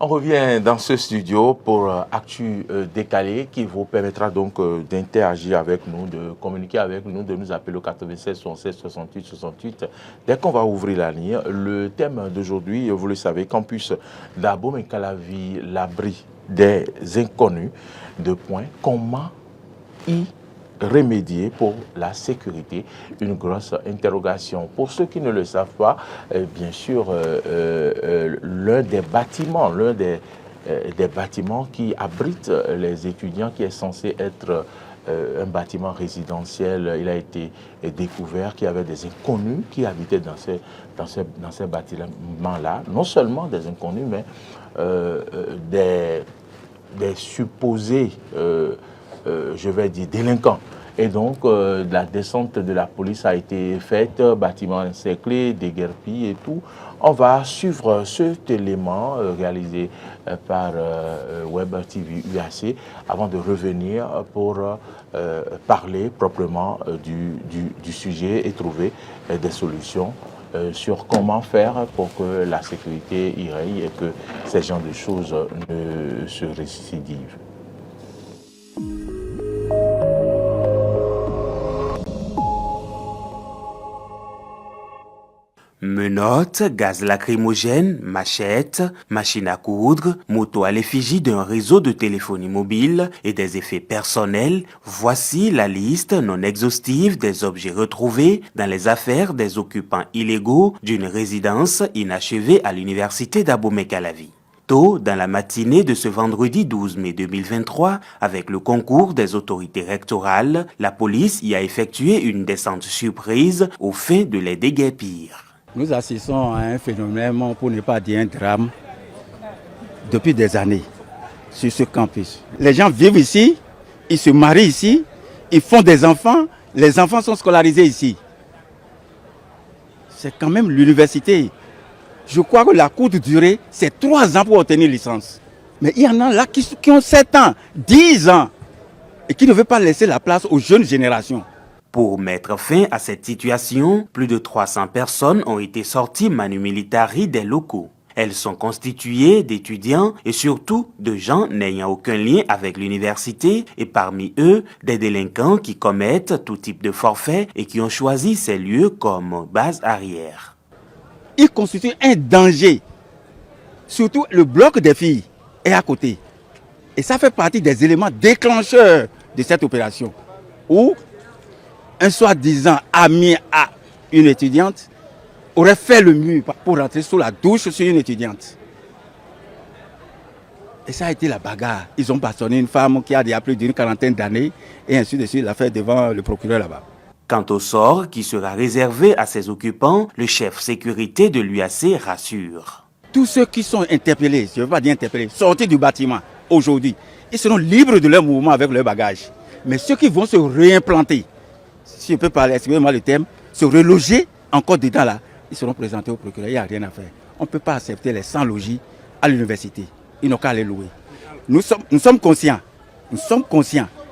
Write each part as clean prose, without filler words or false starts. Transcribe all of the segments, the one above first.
On revient dans ce studio pour Actu décalé qui vous permettra donc d'interagir avec nous, de communiquer avec nous, de nous appeler au 96 76 68 68 dès qu'on va ouvrir la ligne. Le thème d'aujourd'hui, vous le savez, campus d'Abomey-Calavi, l'abri des inconnus. De points, comment y remédier pour la sécurité, une grosse interrogation. Pour ceux qui ne le savent pas, bien sûr, l'un des bâtiments qui abrite les étudiants, qui est censé être un bâtiment résidentiel, il a été découvert qu'il y avait des inconnus qui habitaient dans ces bâtiments-là. Non seulement des inconnus, mais des supposés je vais dire, délinquants. Et donc, la descente de la police a été faite, bâtiment encerclé, déguerpi et tout. On va suivre cet élément réalisé par Web TV UAC avant de revenir pour parler proprement du sujet et trouver des solutions sur comment faire pour que la sécurité y règne et que ces genres de choses ne se récidivent. Menottes, gaz lacrymogène, machettes, machines à coudre, moto à l'effigie d'un réseau de téléphonie mobile et des effets personnels, voici la liste non exhaustive des objets retrouvés dans les affaires des occupants illégaux d'une résidence inachevée à l'université d'Abomey-Calavi. Tôt dans la matinée de ce vendredi 12 mai 2023, avec le concours des autorités rectorales, la police y a effectué une descente surprise aux fins de les déguerpir. Nous assistons à un phénomène, pour ne pas dire un drame, depuis des années sur ce campus. Les gens vivent ici, ils se marient ici, ils font des enfants, les enfants sont scolarisés ici. C'est quand même l'université. Je crois que la courte durée, c'est 3 ans pour obtenir licence. Mais il y en a là qui ont 7 ans, 10 ans, et qui ne veulent pas laisser la place aux jeunes générations. Pour mettre fin à cette situation, plus de 300 personnes ont été sorties manu militari des locaux. Elles sont constituées d'étudiants et surtout de gens n'ayant aucun lien avec l'université et parmi eux, des délinquants qui commettent tout type de forfait et qui ont choisi ces lieux comme base arrière. Ils constituent un danger. Surtout le bloc des filles est à côté. Et ça fait partie des éléments déclencheurs de cette opération. Où un soi-disant ami à une étudiante aurait fait le mur pour rentrer sous la douche sur une étudiante. Et ça a été la bagarre. Ils ont bastonné une femme qui a déjà plus d'une quarantaine d'années et ainsi de suite, l'affaire devant le procureur là-bas. Quant au sort qui sera réservé à ses occupants, le chef sécurité de l'UAC rassure. Tous ceux qui sont interpellés, je ne veux pas dire interpellés, sortis du bâtiment aujourd'hui, ils seront libres de leur mouvement avec leur bagage. Mais ceux qui vont se réimplanter, si je peux parler, excusez-moi le terme, se reloger encore dedans là, ils seront présentés au procureur, il n'y a rien à faire. On ne peut pas accepter les sans-logis à l'université. Ils n'ont qu'à les louer. Nous sommes conscients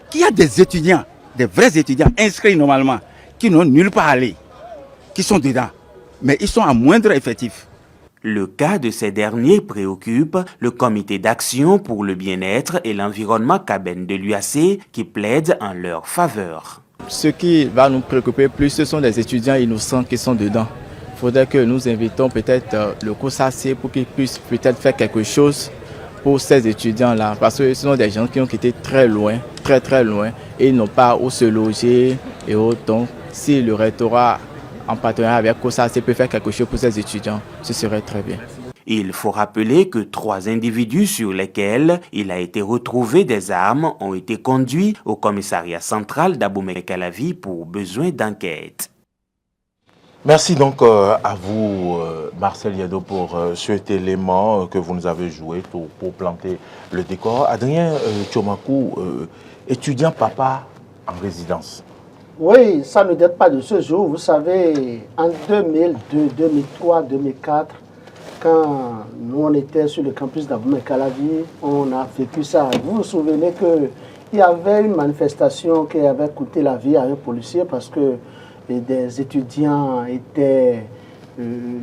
qu'il y a des étudiants, des vrais étudiants inscrits normalement, qui n'ont nulle part à aller, qui sont dedans, mais ils sont à moindre effectif. Le cas de ces derniers préoccupe le comité d'action pour le bien-être et l'environnement Caben de l'UAC qui plaide en leur faveur. Ce qui va nous préoccuper plus, ce sont les étudiants innocents qui sont dedans. Il faudrait que nous invitons peut-être le COSAC pour qu'ils puissent peut-être faire quelque chose pour ces étudiants-là. Parce que ce sont des gens qui ont quitté très loin, très loin, et ils n'ont pas où se loger et autres. Donc, si le rectorat, en partenariat avec COSAC, peut faire quelque chose pour ces étudiants, ce serait très bien. Il faut rappeler que 3 individus sur lesquels il a été retrouvé des armes ont été conduits au commissariat central d'Abomey-Calavi pour besoin d'enquête. Merci donc à vous, Marcel Yado, pour cet élément que vous nous avez joué pour planter le décor. Adrien Tchomakou, étudiant papa en résidence. Oui, ça ne date pas de ce jour. Vous savez, en 2002, 2003, 2004, quand nous on était sur le campus d'Abomey-Calavi, on a vécu ça. Vous vous souvenez qu'il y avait une manifestation qui avait coûté la vie à un policier parce que des étudiants étaient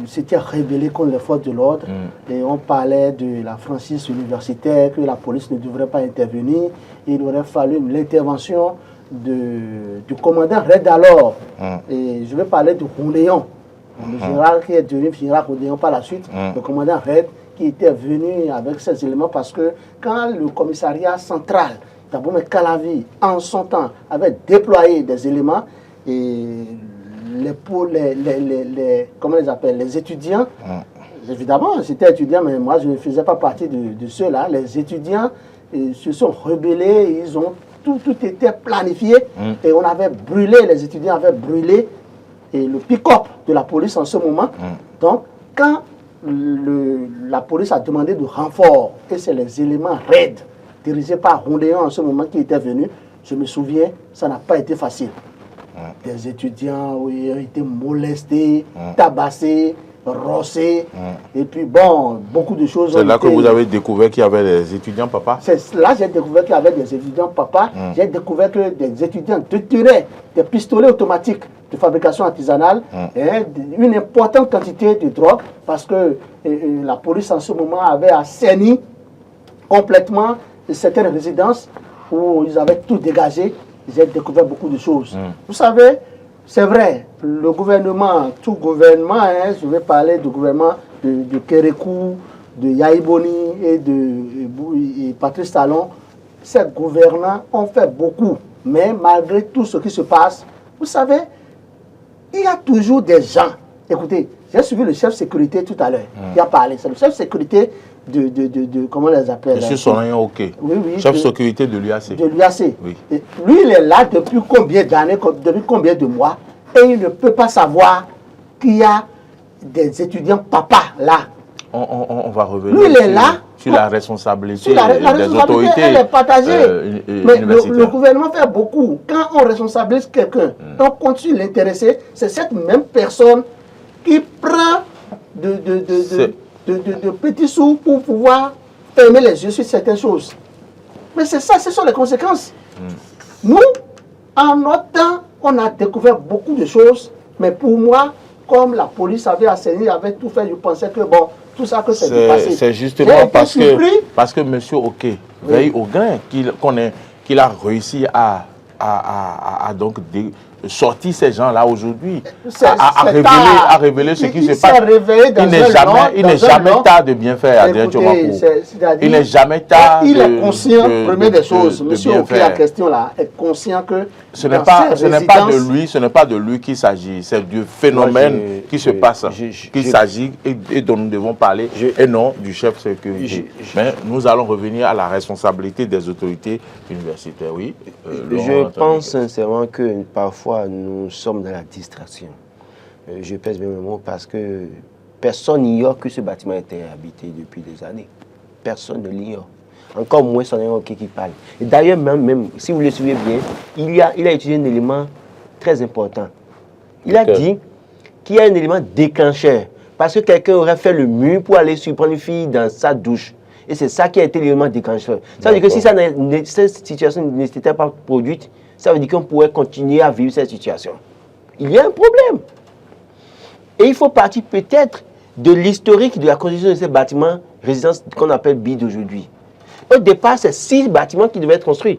s'était rebellé contre les forces de l'ordre. Et on parlait de la franchise universitaire, que la police ne devrait pas intervenir. Il aurait fallu l'intervention du commandant Red alors. Et je vais parler de Rouléon, le général qui est devenu général Rouléon par la suite, le commandant Red qui était venu avec ces éléments parce que quand le commissariat central d'Abomey Calavi, en son temps, avait déployé des éléments et comment les appelle, les étudiants, évidemment, j'étais étudiant, mais moi, je ne faisais pas partie de ceux-là. Les étudiants se sont rebellés, ils ont tout était planifié et on avait brûlé, les étudiants avaient brûlé et le pick-up de la police en ce moment. Donc, quand la police a demandé de renfort, et c'est les éléments raides dirigés par Rondéon en ce moment qui étaient venus, je me souviens, ça n'a pas été facile. Des étudiants ont été molestés, tabassés, rossés, et puis bon, beaucoup de choses. C'est là que vous avez découvert qu'il y avait des étudiants, papa? C'est là que j'ai découvert qu'il y avait des étudiants, papa. J'ai découvert que des étudiants détenaient des pistolets automatiques de fabrication artisanale, et une importante quantité de drogue, parce que la police en ce moment avait assaini complètement certaines résidences où ils avaient tout dégagé. J'ai découvert beaucoup de choses. Vous savez, c'est vrai, le gouvernement, tout gouvernement, je vais parler du gouvernement de Kérékou, de Yaïboni et de Patrice Talon, ces gouvernants ont fait beaucoup. Mais malgré tout ce qui se passe, vous savez, il y a toujours des gens. Écoutez, j'ai suivi le chef sécurité tout à l'heure, qui a parlé. C'est le chef sécurité de comment on les appelle? Monsieur Sonayan, ok. Oui, oui. Chef sécurité de l'UAC. De l'UAC. Oui. Lui, il est là depuis combien d'années, depuis combien de mois, et il ne peut pas savoir qu'il y a des étudiants papa là. On va revenir lui, il est là, sur la responsabilité la des responsabilité, autorités. Elle est partagée. Mais universitaires. le gouvernement fait beaucoup. Quand on responsabilise quelqu'un, on continue de l'intéresser, c'est cette même personne qui prend de petits sous pour pouvoir fermer les yeux sur certaines choses. Mais c'est ça, ce sont les conséquences. Nous, en notre temps, on a découvert beaucoup de choses, mais pour moi, comme la police avait assaini, avait tout fait, je pensais que bon, tout ça que c'est dépassé. C'est justement parce que M. Oké veille au grain qu'il a réussi à donc sortir ces gens-là aujourd'hui, à révéler ce qui se passe. Il n'est jamais tard de bien faire, Adrien Tchomakou. Il n'est jamais tard il est conscient, première des choses, M. Oké, la question là, est conscient que ce n'est pas de lui qu'il s'agit, c'est du phénomène qui se passe, qu'il s'agit et dont nous devons parler, et non du chef sécurité. Mais nous allons revenir à la responsabilité des autorités universitaires, oui. Je pense sincèrement que parfois nous sommes dans la distraction. Je pèse bien mes mots parce que personne n'ignore que ce bâtiment était habité depuis des années. Personne ne l'ignore. Encore moins Sonayan Oké qui parle. Et d'ailleurs, même si vous le suivez bien, il a utilisé un élément très important. Il a dit qu'il y a un élément déclencheur. Parce que quelqu'un aurait fait le mur pour aller surprendre une fille dans sa douche. Et c'est ça qui a été l'élément déclencheur. Ça veut dire que si cette situation ne s'était pas produite, ça veut dire qu'on pourrait continuer à vivre cette situation. Il y a un problème. Et il faut partir peut-être de l'historique de la construction de ces bâtiments, résidences qu'on appelle BID aujourd'hui. Au départ, c'est 6 bâtiments qui devaient être construits,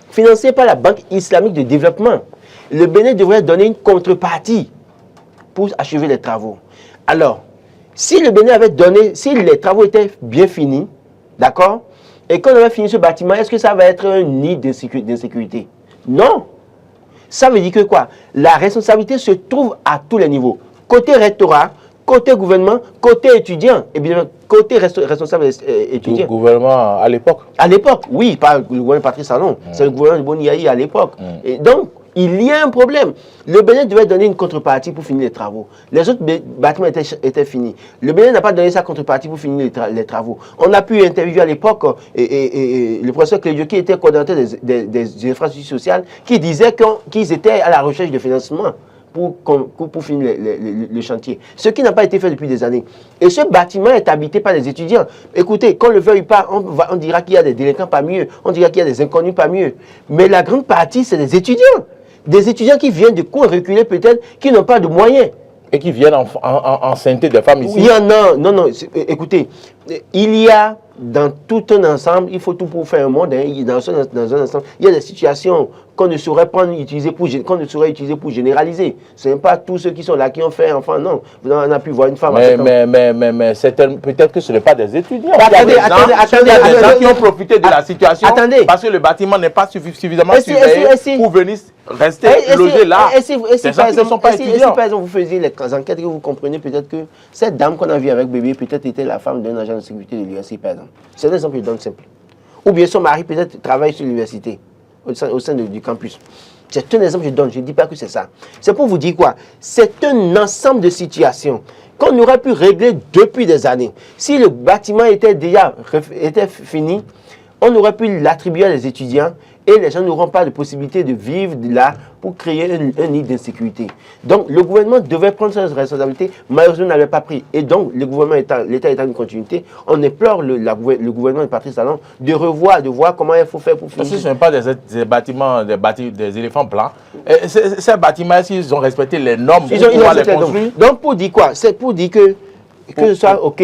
financés par la Banque islamique de développement. Le Bénin devrait donner une contrepartie pour achever les travaux. Alors, si le Bénin avait donné, si les travaux étaient bien finis, d'accord, et qu'on avait fini ce bâtiment, est-ce que ça va être un nid d'insécurité? Non. Ça veut dire que quoi? La responsabilité se trouve à tous les niveaux. Côté rectorat, côté gouvernement, côté étudiant, et bien côté responsable étudiant. Le gouvernement à l'époque? À l'époque, oui, pas le gouvernement Patrice Talon, c'est le gouvernement de Boniaï à l'époque. Et donc, il y a un problème. Le Bénin devait donner une contrepartie pour finir les travaux. Les autres bâtiments étaient finis. Le Bénin n'a pas donné sa contrepartie pour finir les travaux. On a pu interviewer à l'époque le professeur Clédio, qui était coordonnateur des infrastructures sociales, qui disait qu'ils étaient à la recherche de financement pour finir le chantier. Ce qui n'a pas été fait depuis des années. Et ce bâtiment est habité par les étudiants. Écoutez, qu'on le veuille pas, on dira qu'il y a des délinquants pas mieux, on dira qu'il y a des inconnus pas mieux. Mais la grande partie, c'est des étudiants. Des étudiants qui viennent de cours reculés peut-être, qui n'ont pas de moyens. et qui viennent enceinter des femmes ici. Il y en a, non, écoutez, il y a dans tout un ensemble, il faut tout pour faire un monde, hein, dans un ensemble, il y a des situations qu'on ne saurait utiliser pour généraliser. Ce n'est pas tous ceux qui sont là qui ont fait enfant, non. On a pu voir une femme. Mais peut-être que ce n'est pas des étudiants. Attendez, il y a des gens qui ont profité de la situation parce que le bâtiment n'est pas suffisamment surveillé pour venir rester logé là. Et si par exemple vous faisiez les enquêtes et vous comprenez peut-être que cette dame qu'on a vue avec bébé peut-être était la femme d'un agent de sécurité de l'université, par exemple. C'est un exemple que je donne simple. Ou bien son mari peut-être travaille sur l'université, au sein du campus. C'est un exemple que je donne, je ne dis pas que c'est ça. C'est pour vous dire quoi? C'est un ensemble de situations qu'on aurait pu régler depuis des années. Si le bâtiment était fini, on aurait pu l'attribuer à des étudiants et les gens n'auront pas de possibilité de vivre là pour créer un nid d'insécurité. Donc le gouvernement devait prendre ses responsabilités, malheureusement n'avait pas pris. Et donc l'État étant une continuité, on implore le gouvernement de Patrice Talon de voir comment il faut faire pour finir. Parce que ce ne sont pas des bâtiments, des éléphants blancs. Ces bâtiments, s'ils ont respecté les normes pour pouvoir les construire. Donc pour dire quoi? C'est pour dire que ce soit OK,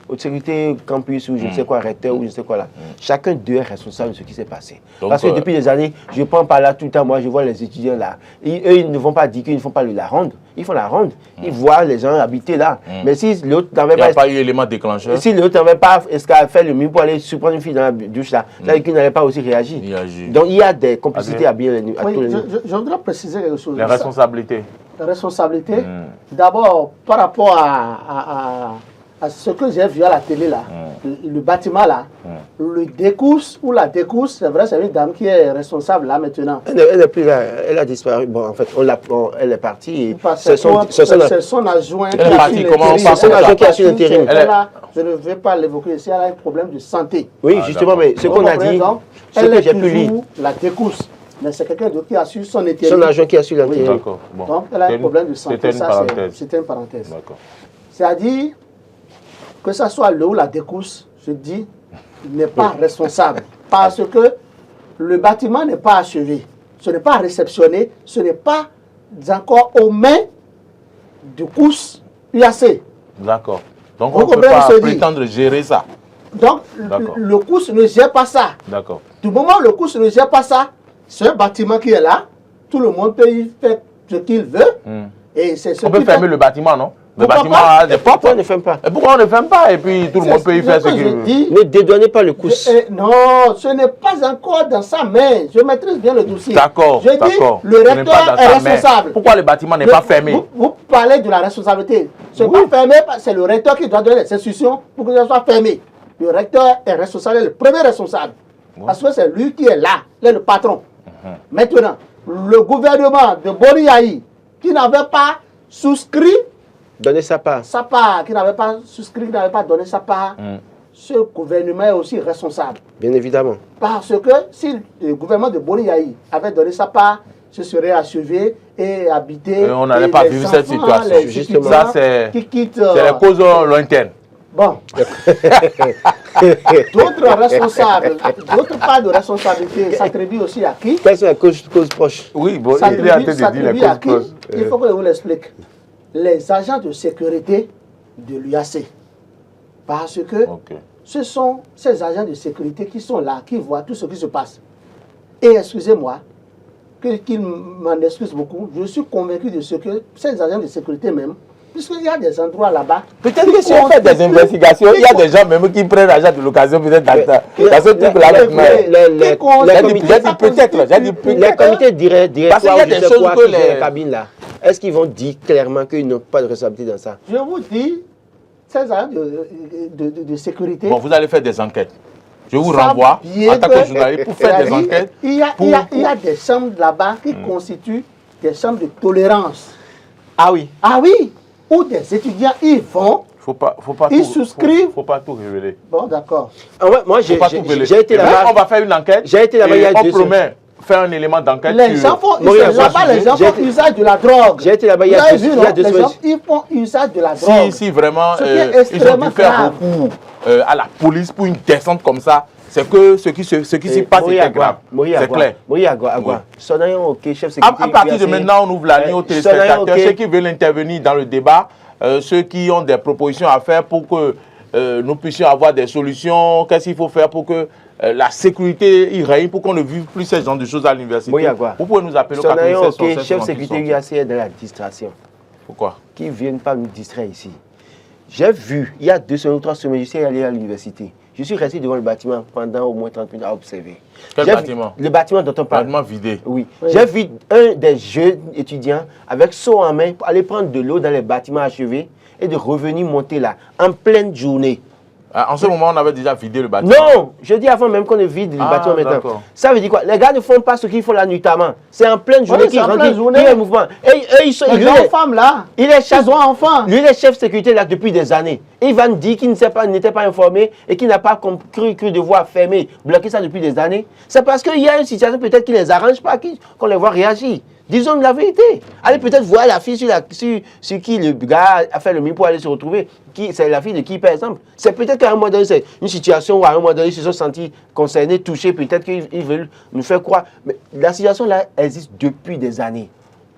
autorité, campus ou je ne sais quoi, recteur ou je ne sais quoi là. Chacun d'eux est responsable de ce qui s'est passé. Donc, parce que depuis des années, je prends par là tout le temps, moi je vois les étudiants là. Eux, ils ne vont pas dire qu'ils ne font pas la ronde. Ils font la ronde. Ils voient les gens habiter là. Mais si l'autre n'avait pas... Il n'y a pas eu élément déclencheur. Si l'autre n'avait pas fait le mieux pour aller surprendre une fille dans la douche là, ça veut dire qu'il n'allait pas aussi réagir. Donc il y a des complicités à bien... Je voudrais préciser quelque chose. Les responsabilités. Les responsabilités. D'abord, par rapport à ce que j'ai vu à la télé là, le bâtiment là, le décousse ou la décousse, c'est vrai, c'est une dame qui est responsable là maintenant. Elle n'est plus là, elle a disparu. Bon, en fait, elle est partie. C'est son adjoint qui a su l'intérim. Je ne vais pas l'évoquer ici, elle a un problème de santé. Oui, justement, mais ce qu'on a dit, elle est toujours la décousse. Mais c'est quelqu'un d'autre qui a su son intérim. Son agent qui a su l'intérim. Bon. Donc, elle a un problème de santé. C'était une parenthèse. C'est-à-dire que ce soit le ou la décousse, je dis, n'est pas responsable. Parce que le bâtiment n'est pas achevé. Ce n'est pas réceptionné. Ce n'est pas encore aux mains du COUS UAC. D'accord. Donc, on ne peut pas prétendre gérer ça. Donc, le COUS ne gère pas ça. D'accord. Du moment où le COUS ne gère pas ça, c'est un bâtiment qui est là. Tout le monde peut y faire ce qu'il veut. Et on peut fermer le bâtiment, non? Le bâtiment a des portes. Pourquoi on ne ferme pas? Et pourquoi on ne ferme pas? Et puis tout le monde peut y faire ce qu'il veut. Ne dédouanez pas le COUS. Non, ce n'est pas encore dans sa main. Je maîtrise bien le dossier. D'accord. Je dis, le recteur est responsable. Pourquoi le bâtiment n'est pas fermé? Vous parlez de la responsabilité. Ce n'est pas fermé, c'est le recteur qui doit donner les instructions pour que ça soit fermé. Le recteur est responsable, le premier responsable. Parce que c'est lui qui est là, il est le patron. Maintenant, le gouvernement de Boriaï, qui n'avait pas souscrit donner sa part. Qui n'avait pas souscrit, qui n'avait pas donné sa part, ce gouvernement est aussi responsable. Bien évidemment. Parce que si le gouvernement de Boriaï avait donné sa part, ce serait achevé et habité. Et on n'allait pas vivre cette situation. Justement, ça, c'est les causes lointaines. Bon. D'autres responsables, d'autres parts de responsabilité s'attribuent aussi à qui? Quelles sont les causes proches? Oui, bon, il est en train de dire les causes proches. Il faut que je vous l'explique. Les agents de sécurité de l'UAC. Parce que ce sont ces agents de sécurité qui sont là, qui voient tout ce qui se passe. Et excusez-moi, qu'ils m'en excusent beaucoup, je suis convaincu de ce que ces agents de sécurité même, puisqu'il y a des endroits là-bas. Peut-être que si on fait des investigations, il y a des gens même qui prennent l'argent de l'occasion, peut-être dans ce truc-là. Les comités directoires, je sais quoi, qui sont les cabines là. Est-ce qu'ils vont dire clairement qu'ils n'ont pas de responsabilité dans ça? Je vous dis, ces agents de sécurité. Bon, vous allez faire des enquêtes. Je vous renvoie en tant que journaliste pour faire des enquêtes. Il y a des chambres là-bas qui constituent des chambres de tolérance. Ah oui. Ah oui. Où des étudiants y vont. Ils souscrivent. Faut pas tout révéler. Bon, d'accord. Ah ouais, moi, j'ai été là-bas. On va faire une enquête. J'ai été là-bas il y a 2 semaines. fait un élément d'enquête. Les gens font là-bas, les gens font usage de la drogue. J'ai été là-bas il y a 2 semaines. Ils font usage de la drogue. Si vraiment ils ont dû faire recours à la police pour une descente comme ça, c'est que ce qui s'y passe est grave. C'est clair. À partir de maintenant, on ouvre la ligne aux téléspectateurs. Ceux qui veulent intervenir dans le débat, ceux qui ont des propositions à faire pour que nous puissions avoir des solutions. Qu'est-ce qu'il faut faire pour que la sécurité y règne, pour qu'on ne vive plus ce genre de choses à l'université? Vous pouvez nous appeler au 96 chef sécurité UAC est de la distraction. Pourquoi? Qui ne viennent pas nous distraire ici. J'ai vu, il y a 2 semaines ou 3 semaines, je suis allé à l'université. Je suis resté devant le bâtiment pendant au moins 30 minutes à observer. Quel bâtiment? Le bâtiment dont on parle. Le bâtiment vidé. Oui. J'ai vu un des jeunes étudiants avec seau en main pour aller prendre de l'eau dans les bâtiments achevés et de revenir monter là, en pleine journée. En ce moment, on avait déjà vidé le bâtiment. Non, je dis avant même qu'on ne vide le bâtiment maintenant. Ça veut dire quoi? Les gars ne font pas ce qu'ils font là nuitamment. C'est en pleine journée qu'ils rendent le mouvement. Et eux, ils sont... Les femmes là, ils ont enfants. Lui, il est chef sécurité là depuis des années. Et il va nous dire qu'il n'était pas informé et qu'il n'a pas cru devoir fermer, bloquer ça depuis des années. C'est parce qu'il y a une situation peut-être qui ne les arrange pas, qu'on les voit réagir. Disons la vérité. Allez peut-être voir la fille sur qui le gars a fait le mieux pour aller se retrouver. C'est la fille de qui, par exemple. C'est peut-être qu'à un moment donné, c'est une situation où à un moment donné, ils se sont sentis concernés, touchés. Peut-être qu'ils veulent nous faire croire. Mais la situation là existe depuis des années.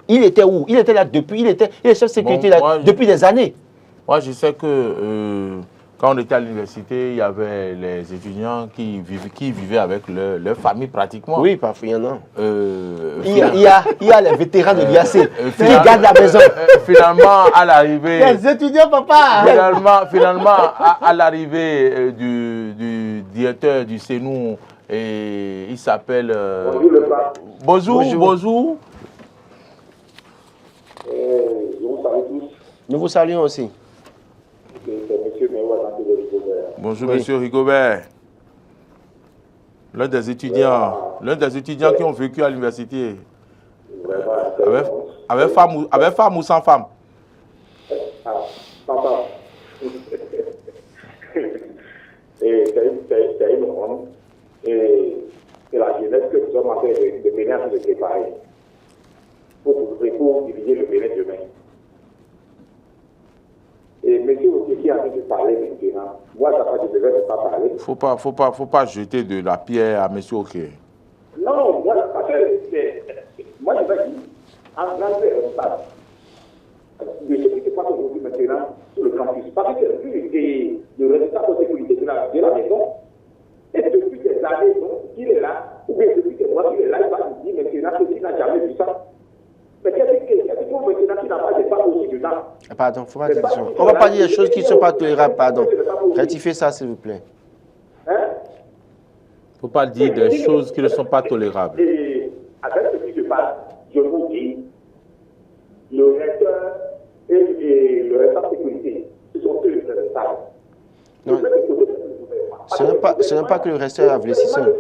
Il était où? Il était là depuis. Il est chef de sécurité là depuis des années. Moi, je sais que quand on était à l'université, il y avait les étudiants qui vivaient avec leur famille pratiquement. Oui, parfois, il y en a. Il y a les vétérans de l'IAC qui gardent la maison. Finalement, à l'arrivée... Les étudiants, papa. Finalement, à l'arrivée du directeur du CENU, et il s'appelle... Bonjour. Je vous salue tous. Nous vous saluons aussi. Bonjour, monsieur Rigobert. L'un des étudiants qui ont vécu à l'université. Avec femme ou sans femme? Sans femme. Et c'est une honte. Et la jeunesse que nous sommes en train de venir à se préparer pour diviser le Bénin demain. Et monsieur qui est en train de parler maintenant, moi, ça ne devait pas parler. Faut pas jeter de la pierre à monsieur Oké. Non, moi, parce que moi, je vais dire, en grande stade, de ce qui se passe aujourd'hui maintenant sur le campus, parce que vu le résultat de sécurité de la maison, et depuis des années, qu'il est là, ou bien depuis des mois qu'il est là, il va nous dire maintenant que s'il n'a jamais vu ça. Mais qu'est-ce qu'il maintenant qu'il n'a pas de pas aussi dedans? Pardon, faut pas dire ça. On ne va pas dire des choses qui ne sont pas tolérables, pardon. Rectifiez ça, s'il vous plaît. Il ne faut pas dire des choses qui ne sont pas tolérables. Et avec ce qui se passe, je vous dis, le recteur et le responsable de sécurité, ce sont eux les responsables. Non. Ce n'est pas que le resteur a blessé seul.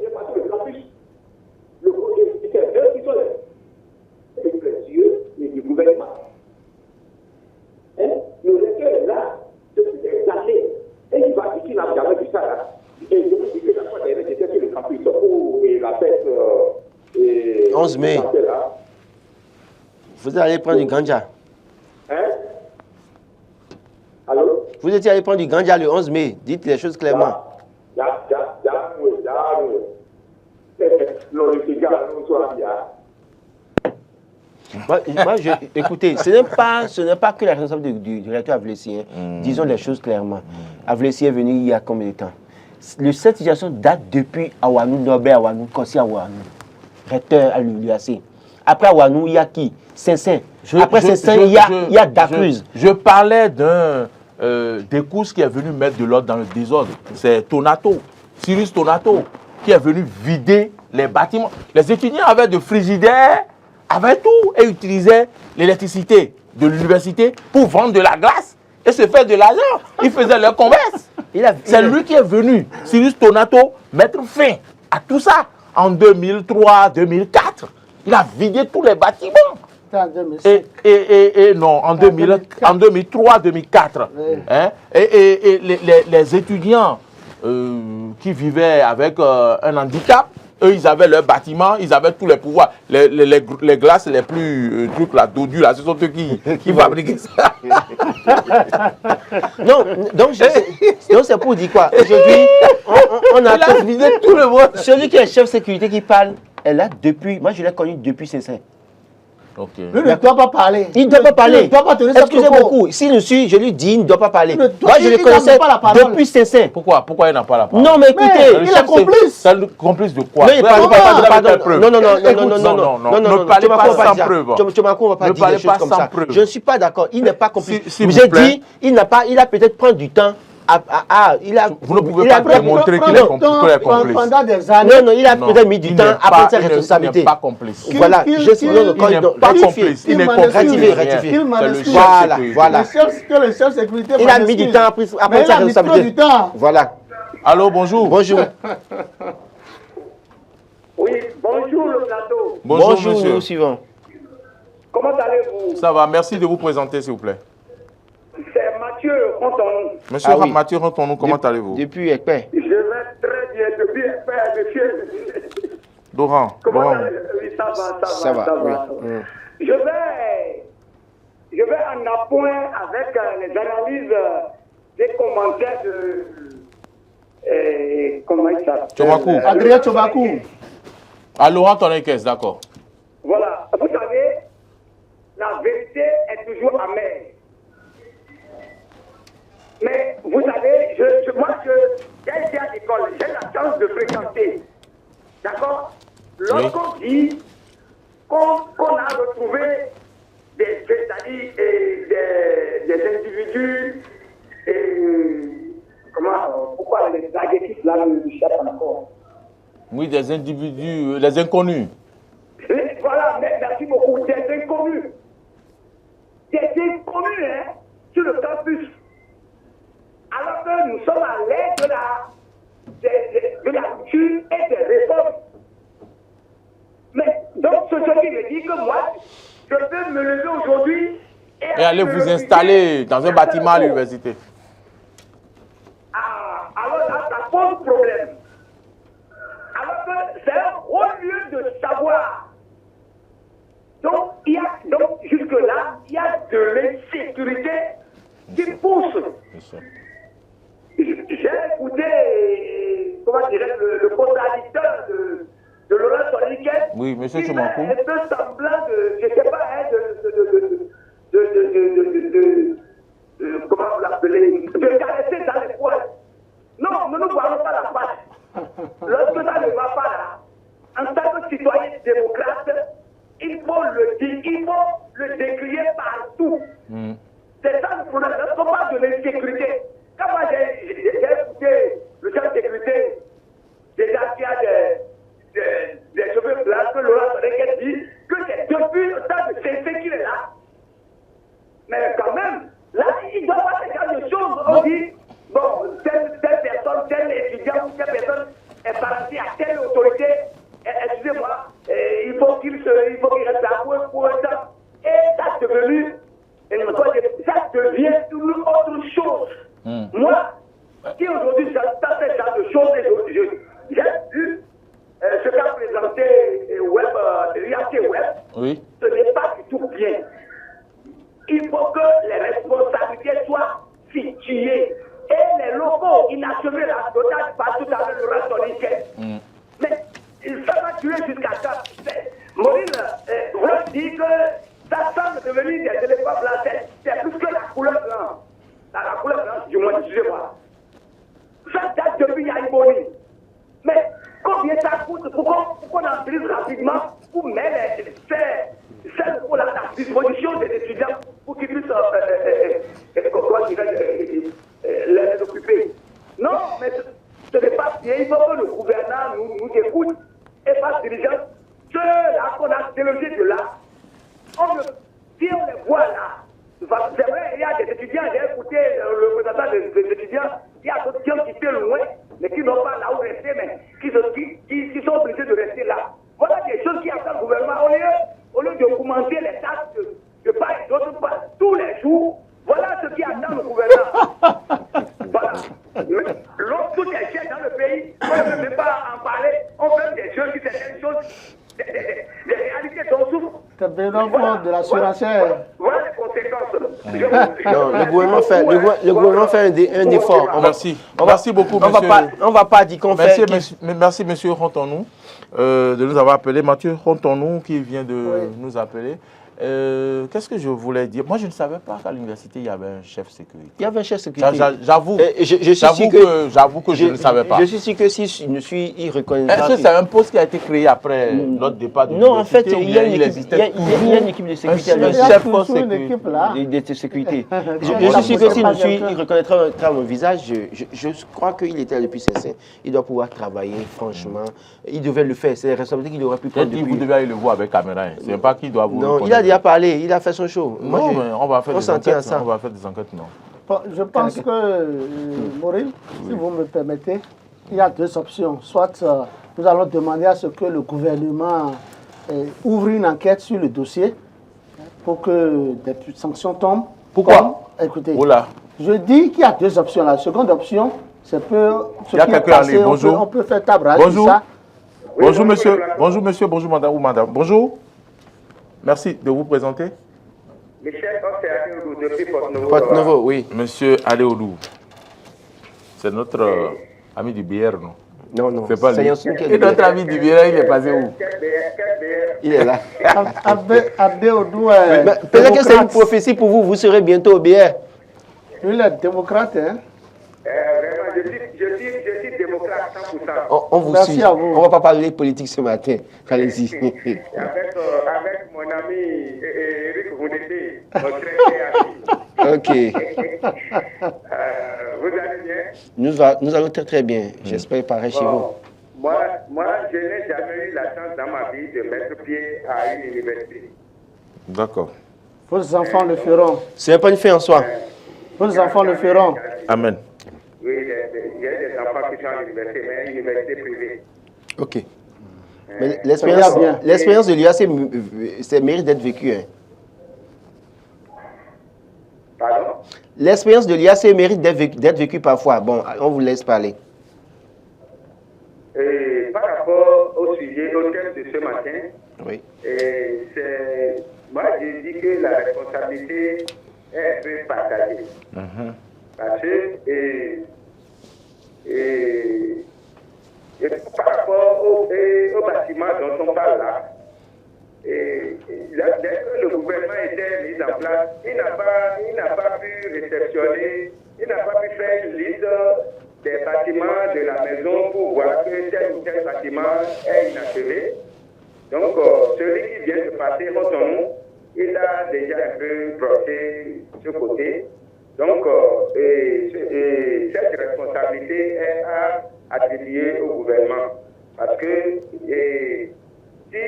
Du gouvernement. Le recteur est là depuis des années et il va dire qu'il n'a jamais vu ça là. Et je vous dis que la fois dernière, j'étais sur le campus pour la fête 11 mai. Vous allez prendre du ganja. Allô? Vous étiez allé prendre du ganja le 11 mai. Dites les choses clairement. Écoutez, ce n'est pas que la responsable du recteur Avlessi. Disons les choses clairement. Avlessi est venu il y a combien de temps? Cette situation date depuis Awanou, Norbert Awanou, Kossi Awanou, recteur à l'UAC. Après Awanou, il y a qui? Saint-Saint. Après Saint-Saint, il y a Dacruz. Je parlais des courses qui est venu mettre de l'ordre dans le désordre. C'est Tonato, Cyrus Tonato, qui est venu vider les bâtiments. Les étudiants avaient de frigidaires, avaient tout et utilisaient l'électricité de l'université pour vendre de la glace et se faire de l'argent. Ils faisaient leur commerce. C'est lui qui est venu, Cyrus Tonato, mettre fin à tout ça en 2003-2004. Il a vidé tous les bâtiments. Et non, en 2003-2004. Hein? Et les étudiants qui vivaient avec un handicap Eux, ils avaient leur bâtiment, ils avaient tous les pouvoirs. Les glaces les plus trucs là, dodus là, ce sont eux qui fabriquaient ça. Non, donc c'est pour dire quoi? Aujourd'hui, on a tous visé tout le monde. Celui qui est chef sécurité qui parle est là depuis. Moi, je l'ai connu depuis Saint-Saint. Okay. Lui ne doit pas parler. Il ne doit pas parler. Il ne doit pas tenir ses Excusez propos. beaucoup. S'il nous suit, je lui dis, il ne doit pas parler. Moi, je le il connaissais n'a pas la parole. depuis Saint-Sain. Pourquoi il n'a pas la parole? Non, mais écoutez. Il est complice. Complice de quoi? Non, il parle pas. Pardon. Non. Ne parlez pas sans preuve. Thomas, on va pas dire des choses comme ça. Preuve. Je ne suis pas d'accord. Il n'est pas complice. J'ai dit, il a peut-être pris du temps. Vous ne pouvez pas démontrer qu'il est complice. Pendant des années. Non, il a peut-être mis du temps à prendre ses responsabilités. Il n'est pas complice. Voilà, il n'est pas complice. Il n'est rectifié. Voilà. Le chef sécurité. Il a mis du temps à prendre ses responsabilités. Voilà. Allô, bonjour. Bonjour. Oui, bonjour le plateau. Bonjour, monsieur. Nous suivons. Comment allez-vous? Ça va, merci de vous présenter, s'il vous plaît. C'est Mathieu Rontonou. Monsieur Mathieu Rontonou, comment allez-vous? Depuis Ekpé. Je vais très bien depuis monsieur. Laurent. Comment allez-vous? Oui, ça va. Je vais en appoint avec les analyses des commentaires de... comment il s'appelle? Tchomakou. Adrien Tchomakou. À Laurent Tonekes, d'accord. Voilà. Vous savez, la vérité est toujours amère. Mais vous savez, moi, j'ai été à l'école, j'ai la chance de fréquenter. D'accord? Lorsqu'on dit qu'on a retrouvé des individus, pourquoi les adjectifs là me échappent encore? Oui, des individus, les inconnus. Voilà, merci beaucoup, des inconnus. Des inconnus, hein, sur le campus. Alors que nous sommes à l'aide de la rupture et des réformes. Mais donc, ce qui me dit que moi, je peux me lever aujourd'hui et aller vous installer dans un bâtiment à l'université. Alors là, ça pose problème. Alors que c'est un haut lieu de savoir. Donc, jusque-là, il y a de l'insécurité qui pousse. J'ai écouté, comment dirais-je, le contradicteur de Laurent Tonekes. Oui, monsieur Tchomakou. Un peu semblant de, je ne sais pas, comment vous l'appelez, de caresser dans les poils. Non, nous ne voyons pas la face. Lorsque ça ne va pas là, en tant que citoyen démocrate, il faut le dire, il faut le décrier partout. C'est ça le problème. Ce ne sont pas de l'insécurité. Quand moi j'ai écouté le chef de sécurité, déjà qu'il y a des cheveux blancs, que Laurent Tonekes dit que c'est depuis le temps de Saint-Saint qu'il est là. Mais quand même, là, il doit pas faire quelque chose. On dit, bon, telle personne, tel étudiant ou telle personne est partie à telle autorité. Excusez-moi, il faut qu'il reste là pour un temps. Et ça devenu, ça devient une autre chose. Moi, qui aujourd'hui j'entends ce genre de choses, j'ai vu ce qu'a présenté Web, oui. Ce n'est pas du tout bien. Il faut que les responsabilités soient situées. Et les locaux inachevés, la totale, pas tout à l'heure, le reste Tonekes. Mais ça va durer jusqu'à ça. Maureen, vous dit que ça semble devenir des éléphants blancs. C'est plus que la couleur blanche. La couleur blanche, du moins, excusez-moi. Ça date depuis Yaïboni. Mais combien ça coûte pour qu'on en prise rapidement pour mettre celle pour la disposition des étudiants pour qu'ils puissent les occuper. Non, mais ce n'est pas bien. Il faut que le gouvernement nous écoute et fasse diligence. Ceux-là qu'on a délogés de là, si on les voit là, c'est vrai, il y a des étudiants, j'ai écouté le représentant des étudiants, il y a d'autres qui ont quitté loin, mais qui n'ont pas là où rester, mais qui sont obligés de rester là. Voilà des choses qui attendent le gouvernement. Au lieu de commenter les tâches de part et d'autre part, tous les jours, voilà ce qui attend le gouvernement. Voilà. Lorsque tout est cher dans le pays, on ne peut même pas en parler, on fait des choses qui certaines choses, les réalités dont souffrent. C'est bien de la surenchère. Voilà les conséquences. Non, le gouvernement fait un effort. Merci beaucoup, monsieur. On ne va pas dire qu'on fait... Merci, monsieur Rontonou, de nous avoir appelé. Mathieu Rontonou qui vient de nous appeler. Qu'est-ce que je voulais dire? Moi, je ne savais pas qu'à l'université, il y avait un chef sécurité. Il y avait un chef sécurité. J'avoue que je ne savais pas. Je suis sûr que si je ne suis irreconnaissable... Est-ce que c'est un poste qui a été créé après notre départ de Non, en fait, il y a une équipe de sécurité. Un chef de sécurité. Je suis sûr que si je suis irreconnaissable à mon visage, je crois qu'il était depuis ses seins. Il doit pouvoir travailler, franchement. Il devait le faire. C'est la responsabilité qu'il aurait pu prendre depuis. Vous devez aller le voir avec caméra. C'est pas qu'il doit vous... Non, il a déjà parlé. Il a fait son show. Non, mais on va faire des enquêtes. Ça. On va faire des enquêtes, non. Bon, je pense que, Maureen, si vous me permettez, il y a deux options. Soit nous allons demander à ce que le gouvernement ouvre une enquête sur le dossier pour que des sanctions tombent. Pourquoi? Écoutez, Oula. je dis qu'il y a deux options. La seconde option, c'est que il y a quelqu'un à lui. Bonjour. On peut faire table rase. Bonjour. Ça. Bonjour, monsieur. Bonjour, monsieur. Bonjour, madame ou madame. Bonjour. Merci de vous présenter. Michel, c'est Aléoudou depuis Porte-Novo. Porte-Novo, oui. Monsieur Aléoudou. C'est notre ami du BR, non? Non. C'est pas lui. Et notre ami du BR, il est passé où? Il est là. Aléoudou peut-être que c'est une prophétie pour vous. Vous serez bientôt au BR. Lui, il est démocrate, hein? Vraiment, je suis démocrate 100%. On vous suit. On ne va pas parler politique ce matin. Allez-y. Avec mon ami Eric Roudété, notre très ami. Ok. Vous allez bien? Nous allons très très bien. J'espère pareil chez vous. Moi, je n'ai jamais eu la chance dans ma vie de mettre pied à une université. D'accord. Vos enfants le feront. Ce n'est pas une fin en soi. Vos enfants le feront. Amen. Oui, il y a des enfants qui sont à l'université, mais une université privée. Ok. Mais l'expérience de l'IA, c'est mérite d'être vécue. Hein. Pardon? L'expérience de l'IA, c'est mérite d'être vécue parfois. Bon, on vous laisse parler. Par rapport au sujet, au thème de ce matin, oui. Moi, je dis que la responsabilité est un peu partagée. Parce que par rapport au bâtiment dont on parle là, dès que le gouvernement était mis en place, il n'a pas pu réceptionner, il n'a pas pu faire une liste des bâtiments de la maison pour voir que tel ou tel bâtiment est inachevé. Donc, celui qui vient de passer contre nous, il a déjà un peu brossé ce côté. Donc, cette responsabilité est à attribuer au gouvernement. Parce que si,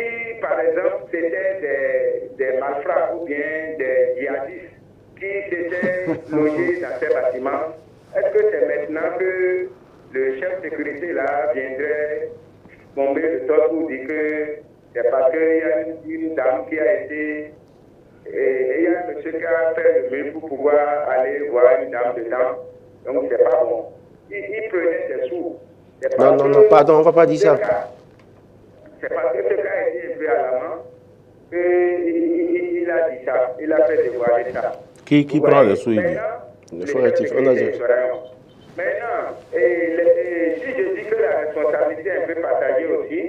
par exemple, c'était des malfrats ou bien des djihadistes qui s'étaient logés dans ces bâtiments, est-ce que c'est maintenant que le chef de sécurité là viendrait bomber le torse pour dire que c'est parce qu'il y a une dame qui a été... Et il y a un monsieur qui a fait le mieux pour pouvoir aller voir une dame dedans. Donc c'est pas bon. Il prenait des sous. Non, pardon, on ne va pas dire ça. C'est parce que ce gars est un peu à la main qu'il a dit ça. Il a fait dévoiler ça. Qui prend les sous? Le formatif, on a dit. Maintenant, si je dis que la responsabilité est un peu partagée aussi,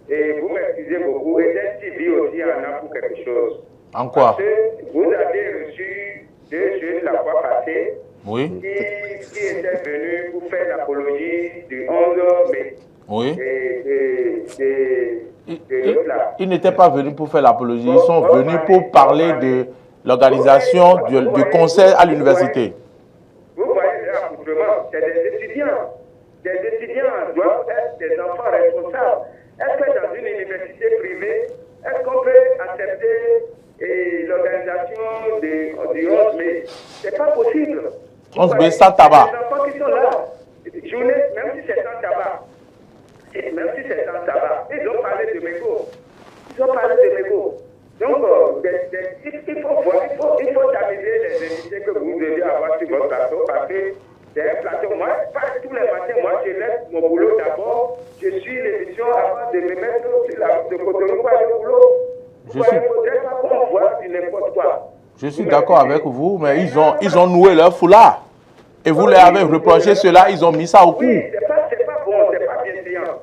et vous m'excusez beaucoup, et TV aussi en a pour quelque chose. En quoi? Parce que vous avez reçu 2 jeunes la fois passée qui étaient venus pour faire l'apologie du 11 mai. Oui. Ils n'étaient pas venus pour faire l'apologie, ils sont venus pour parler de l'organisation du concert à l'université. Vous voyez l'accoutrement, c'est des étudiants. Des étudiants doivent être des enfants responsables. Est-ce que dans une université privée, est-ce qu'on peut accepter l'organisation du 11 mai? C'est pas possible. 11 mai sans tabac. Les enfants qui sont là, même si c'est sans tabac, ils ont parlé de mégots. Donc, il faut tamiser les invités que vous devez avoir sur votre plateau parce que c'est un plateau. Moi, pas tous les matins, moi je laisse mon boulot d'abord, je suis l'émission avant de me mettre Cotonou pour aller au boulot. Il ne faudrait pas qu'on voit du n'importe quoi. Je suis d'accord avec vous, mais ils ont noué leur foulard. Et vous leur avez reproché cela, ils ont mis ça au cou. Oui, c'est pas bon, c'est pas bienveillant.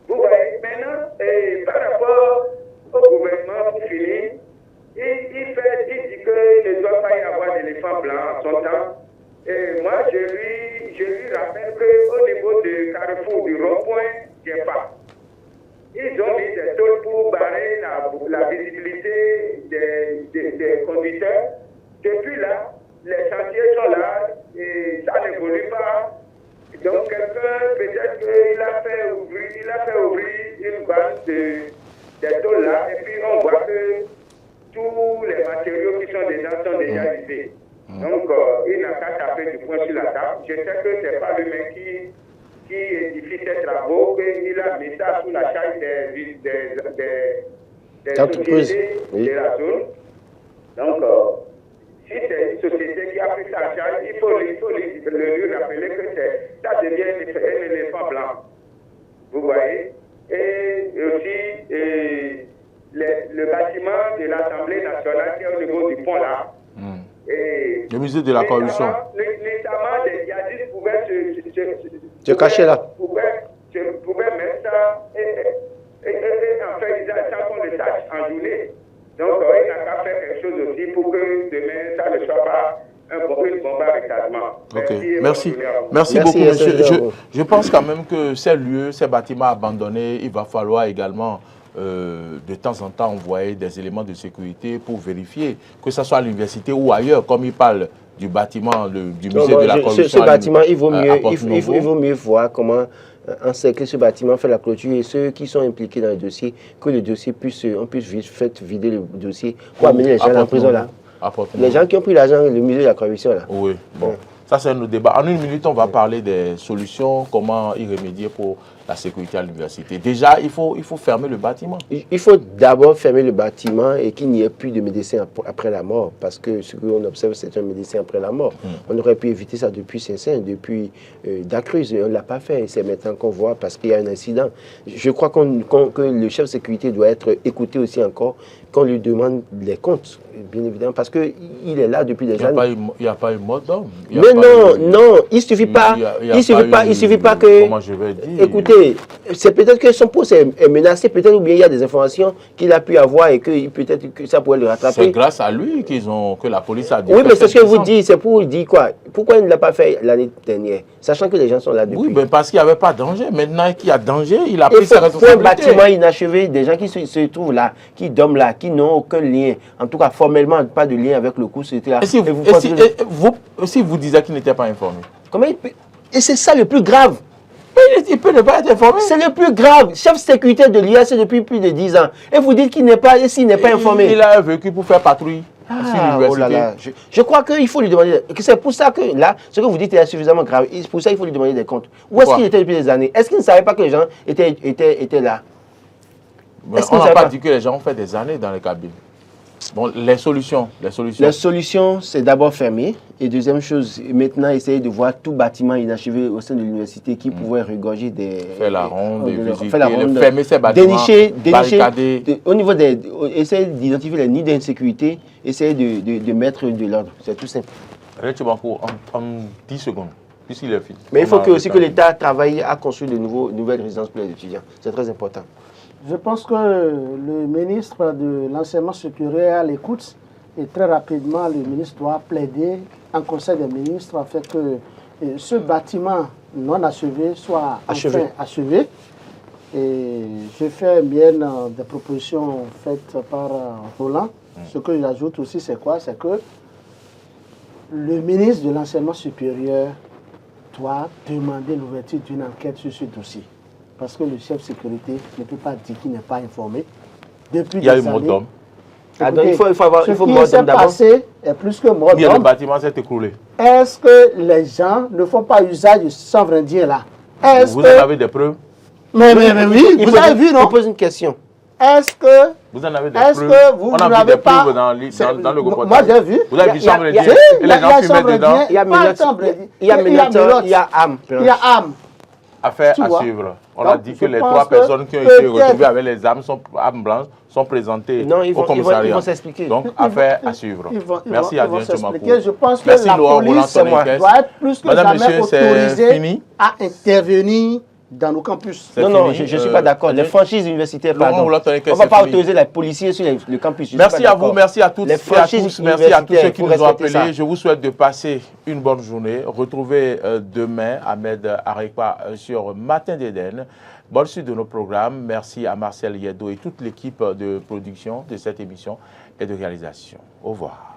Vous voyez, maintenant, par rapport au gouvernement, pour finir, il dit qu'il ne doit pas y avoir d'éléphant blanc en son temps. Et moi, je lui rappelle qu'au niveau du carrefour du rond-point, il n'y a pas. Ils ont mis des tôles pour barrer la visibilité des conducteurs. Depuis là, les chantiers sont là et ça n'évolue pas. Donc quelqu'un, peut-être qu'il a fait ouvrir une base des tôles là et puis on voit que tous les matériaux qui sont dedans sont déjà usés. Donc il n'a qu'à taper du poing sur la table. Je sais que ce n'est pas le mec qui édifie ses travaux, qu'il a mis ça sous la charge des sociétés de la zone. Donc, si c'est une société qui a pris ça en charge, il faut lui rappeler que ça devient un éléphant blanc. Vous voyez? Et aussi, le bâtiment de l'Assemblée nationale qui est au niveau du pont là. Et le musée de la corruption. Notamment, les djihadistes pouvaient se cacher là. Pouvaient mettre ça et en fait, sans qu'on le sache en journée. Donc, il n'a qu'à faire quelque chose aussi pour que demain, ça ne soit pas une bombe à retardement. Ok, merci beaucoup, monsieur. Je pense quand même que ces lieux, ces bâtiments abandonnés, il va falloir également de temps en temps envoyer des éléments de sécurité pour vérifier que ce soit à l'université ou ailleurs, comme il parle du bâtiment du musée de la corruption. Ce bâtiment, il vaut mieux voir comment encercler ce bâtiment, faire la clôture et ceux qui sont impliqués dans le dossier, que le dossier on puisse vite vider le dossier pour amener les gens en prison là. Les gens qui ont pris l'argent, le musée de la corruption là. Oui, bon. Ça, c'est un débat. En une minute, on va parler des solutions, comment y remédier pour la sécurité à l'université. Déjà, il faut fermer le bâtiment. Il faut d'abord fermer le bâtiment et qu'il n'y ait plus de médecins après la mort. Parce que ce qu'on observe, c'est un médecin après la mort. On aurait pu éviter ça depuis Saint-Saint, depuis Dacruz. On ne l'a pas fait. C'est maintenant qu'on voit parce qu'il y a un incident. Je crois que le chef de sécurité doit être écouté aussi encore, qu'on lui demande les comptes, bien évidemment, parce qu'il est là depuis des années. Il n'y a pas eu mort d'homme. Mais non, il ne suffit pas. Il suffit pas que. Comment je vais dire? Écoutez, c'est peut-être que son poste est menacé, peut-être, ou bien il y a des informations qu'il a pu avoir et que peut-être que ça pourrait le rattraper. C'est grâce à lui que la police a dit. Oui, mais c'est ce que vous dites, c'est pour dire quoi? Pourquoi il ne l'a pas fait l'année dernière, sachant que les gens sont là depuis? Oui, mais parce qu'il n'y avait pas de danger. Maintenant qu'il y a danger, il a pris ses responsabilités. Pour un bâtiment inachevé, des gens qui se trouvent là, qui dorment là, qui n'ont aucun lien, en tout cas formellement pas de lien avec le coup, c'était là. Et si vous disiez qu'il n'était pas informé? Comment il peut? Et c'est ça le plus grave. Il peut ne pas être informé. C'est le plus grave. Chef de sécurité de l'IAC depuis plus de 10 ans. Et vous dites qu'il n'est pas, et s'il n'est pas informé. Il a vécu pour faire patrouille. Oh là là. Je crois qu'il faut lui demander. C'est pour ça que là, ce que vous dites est suffisamment grave. Pour ça, il faut lui demander des comptes. Où est-ce qu'il était depuis des années? Est-ce qu'il ne savait pas que les gens étaient là? On n'a pas dit que les gens ont fait des années dans les cabines. Bon, les solutions. Les solutions, c'est d'abord fermer. Et deuxième chose, maintenant, essayer de voir tout bâtiment inachevé au sein de l'université qui pouvait regorger des... Faire la ronde, fermer ces bâtiments, dénicher, au niveau des... Essayer d'identifier les nids d'insécurité, essayer de mettre de l'ordre. C'est tout simple. En 10 secondes, puisqu'il est fini. Mais il faut aussi que l'État travaille à construire de nouvelles résidences pour les étudiants. C'est très important. Je pense que le ministre de l'enseignement supérieur est à l'écoute et très rapidement, le ministre doit plaider en conseil des ministres afin que ce bâtiment non achevé soit enfin achevé. Et je fais mienne des propositions faites par Roland. Ce que j'ajoute aussi, c'est quoi? C'est que le ministre de l'enseignement supérieur doit demander l'ouverture d'une enquête sur ce dossier. Parce que le chef de sécurité ne peut pas dire qu'il n'est pas informé. Depuis il y a eu mort d'homme. Il faut avoir ce qui s'est passé est plus que mort d'homme. Le bâtiment s'est écroulé. Est-ce que les gens ne font pas usage du chanvre indien là? Vous en avez des preuves? Mais oui, vous avez vu, non? Je pose une question. Est-ce que vous en avez des preuves? On a vu des preuves dans le reportage. Moi j'ai vu. Vous avez vu chambre indien? Et les gens fumaient dedans. Il y a Minotaur, il y a âme. Il y a âme. Affaire à suivre. On a dit que les 3 personnes qui ont été retrouvées avec les armes blanches sont présentées au commissariat. Ils vont s'expliquer. Donc, affaire à suivre. Merci à Dieu Thomas. Je pense que la police doit être plus que jamais autorisée à intervenir dans nos campus. Non, je ne suis pas d'accord. Les franchises universitaires, pardon. On ne va pas autoriser les policiers sur le campus. Merci à vous, merci à toutes et à tous. Merci à tous ceux qui nous ont appelés. Je vous souhaite de passer une bonne journée. Retrouvez demain Ahmed Arekpa sur Matin d'Éden. Bonne suite de nos programmes. Merci à Marcel Yedo et toute l'équipe de production de cette émission et de réalisation. Au revoir.